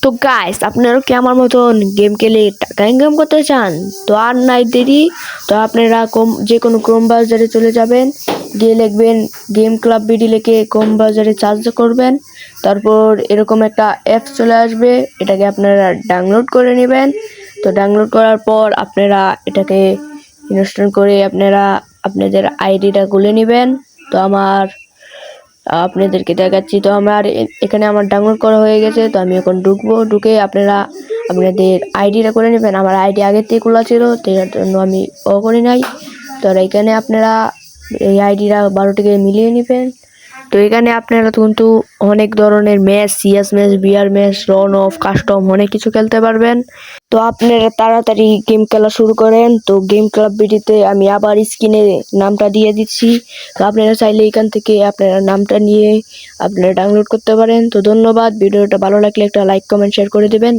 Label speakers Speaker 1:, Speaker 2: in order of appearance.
Speaker 1: তো গাইস, আপনারা কি আমার মতন গেম খেলে টাকা ইনকাম করতে চান? তো আর নাই দেরি। তো আপনারা যে কোনো ক্রোম ব্রাউজারে চলে যাবেন, গিয়ে লিখবেন গেম ক্লাব বিডি, লিখে ক্রোম ব্রাউজারে সার্চ করবেন। তারপর এরকম একটা অ্যাপ চলে আসবে, এটাকে আপনারা ডাউনলোড করে নেবেন। তো ডাউনলোড করার পর আপনারা এটাকে ইনস্টল করে আপনারা আপনাদের আইডিটা খুলে নেবেন। তো আপনাদেরকে দেখাচ্ছি। তো আমার এখানে আমার ডাউনলোড করা হয়ে গেছে। তো আমি এখন ঢুকবো, ঢুকে আপনারা আপনাদের আইডিটা করে নেবেন। আমার আইডি আগের থেকে খোলা ছিল, তো এর জন্য আমি করি নাই। তো এখানে আপনারা এই আইডিটা 12টিকে মিলিয়ে নেবেন। তো এখানে আপনারা কিন্তু অনেক ধরনের match, CS match, BR match, lone wolf, custom অনেক কিছু খেলতে পারবেন। তো আপনারা তাড়াতাড়ি গেম খেলা শুরু করেন। তো গেম ক্লাব বিডিতে আমি আবার স্ক্রিনে নামটা দিয়ে দিচ্ছি। তো আপনারা চাইলে এখান থেকে আপনারা নামটা নিয়ে আপনারা ডাউনলোড করতে পারেন। তো ধন্যবাদ। ভিডিওটা ভালো লাগলে একটা লাইক, কমেন্ট, শেয়ার করে দেবেন।